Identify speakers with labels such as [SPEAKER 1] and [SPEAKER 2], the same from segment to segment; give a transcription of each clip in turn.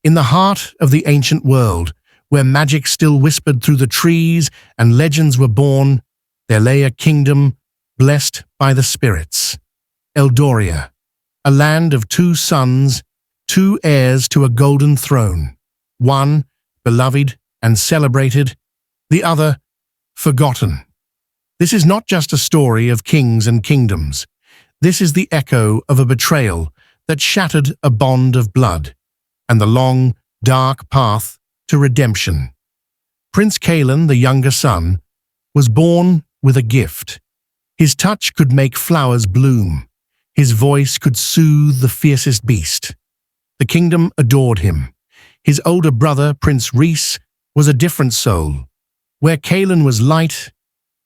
[SPEAKER 1] In the heart of the ancient world, where magic still whispered through the trees and legends were born, there lay a kingdom blessed by the spirits. Eldoria, a land of two sons, two heirs to a golden throne, one beloved and celebrated, the other forgotten. This is not just a story of kings and kingdoms. This is the echo of a betrayal that shattered a bond of blood and the long, dark path to redemption. Prince Kaelin, the younger son, was born with a gift. His touch could make flowers bloom. His voice could soothe the fiercest beast. The kingdom adored him. His older brother, Prince Rhys, was a different soul. Where Kaelin was light,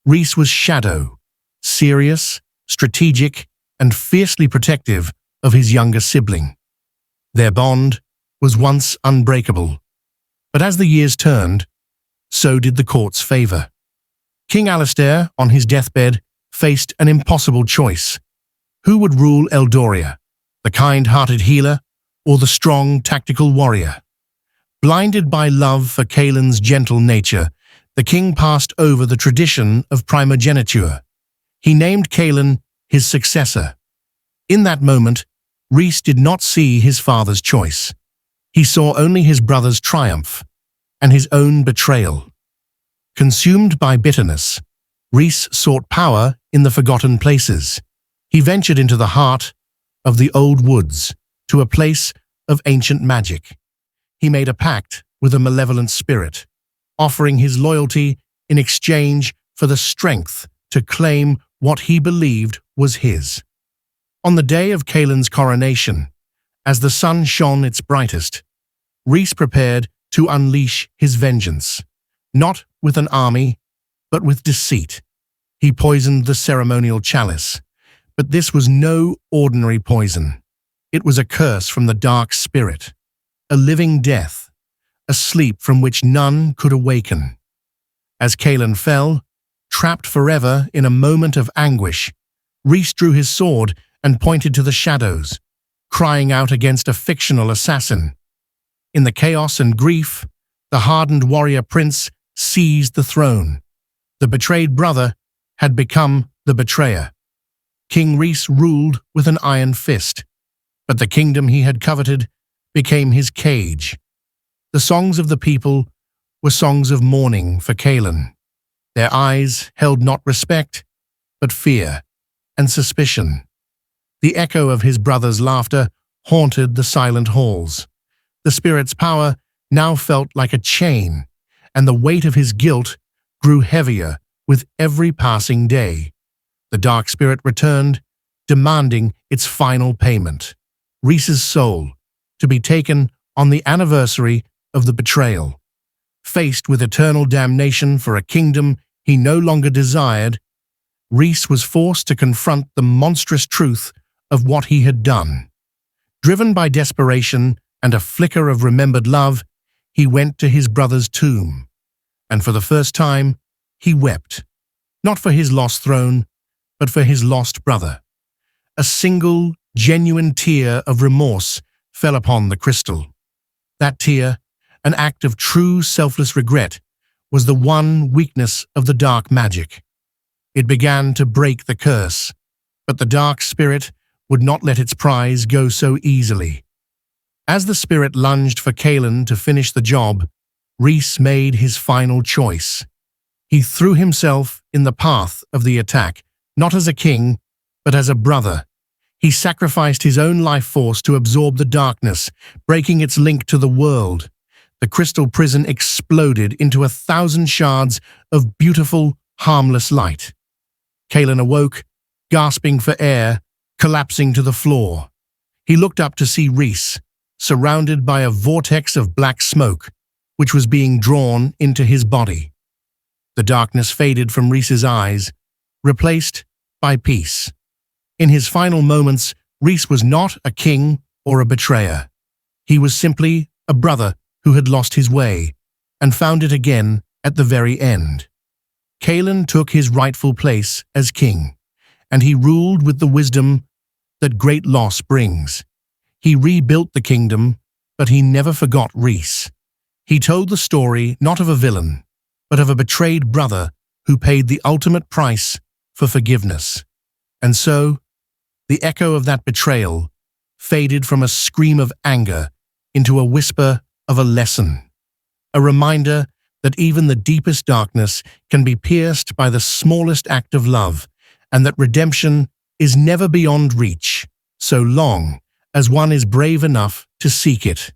[SPEAKER 1] Rhys was shadow, serious, strategic, and fiercely protective of his younger sibling. Their bond was once unbreakable, but as the years turned, so did the court's favor. King Alistair, on his deathbed, faced an impossible choice. Who would rule Eldoria, the kind-hearted healer or the strong, tactical warrior? Blinded by love for Kaelin's gentle nature, the king passed over the tradition of primogeniture. He named Kaelin his successor. In that moment, Rhys did not see his father's choice. He saw only his brother's triumph and his own betrayal. Consumed by bitterness, Rhys sought power in the forgotten places. He ventured into the heart of the old woods, to a place of ancient magic. He made a pact with a malevolent spirit, offering his loyalty in exchange for the strength to claim what he believed was his. On the day of Kaelin's coronation, as the sun shone its brightest, Rhys prepared to unleash his vengeance, not with an army, but with deceit. He poisoned the ceremonial chalice, but this was no ordinary poison. It was a curse from the dark spirit, a living death, a sleep from which none could awaken. As Kaelin fell, trapped forever in a moment of anguish, Rhys drew his sword and pointed to the shadows, crying out against a fictional assassin. In the chaos and grief, the hardened warrior prince seized the throne. The betrayed brother had become the betrayer. King Rhys ruled with an iron fist, but the kingdom he had coveted became his cage. The songs of the people were songs of mourning for Kaelin. Their eyes held not respect, but fear and suspicion. The echo of his brother's laughter haunted the silent halls. The spirit's power now felt like a chain, and the weight of his guilt grew heavier with every passing day. The dark spirit returned, demanding its final payment, Rhys's soul, to be taken on the anniversary of the betrayal. Faced with eternal damnation for a kingdom he no longer desired, Rhys was forced to confront the monstrous truth of what he had done. Driven by desperation and a flicker of remembered love, he went to his brother's tomb, and for the first time, he wept, not for his lost throne, but for his lost brother. A single, genuine tear of remorse fell upon the crystal. That tear, an act of true selfless regret, was the one weakness of the dark magic. It began to break the curse, but the dark spirit would not let its prize go so easily. As the spirit lunged for Kaelin to finish the job, Rhys made his final choice. He threw himself in the path of the attack, not as a king, but as a brother. He sacrificed his own life force to absorb the darkness, breaking its link to the world. The crystal prison exploded into 1,000 shards of beautiful, harmless light. Kaelin awoke, gasping for air, collapsing to the floor. He looked up to see Rhys, surrounded by a vortex of black smoke, which was being drawn into his body. The darkness faded from Rhys's eyes, replaced by peace. In his final moments, Rhys was not a king or a betrayer. He was simply a brother who had lost his way and found it again at the very end. Kaelin took his rightful place as king, and he ruled with the wisdom that great loss brings. He rebuilt the kingdom, but he never forgot Reese. He told the story not of a villain, but of a betrayed brother who paid the ultimate price for forgiveness. And so, the echo of that betrayal faded from a scream of anger into a whisper of a lesson, a reminder that even the deepest darkness can be pierced by the smallest act of love, and that redemption is never beyond reach, so long as one is brave enough to seek it.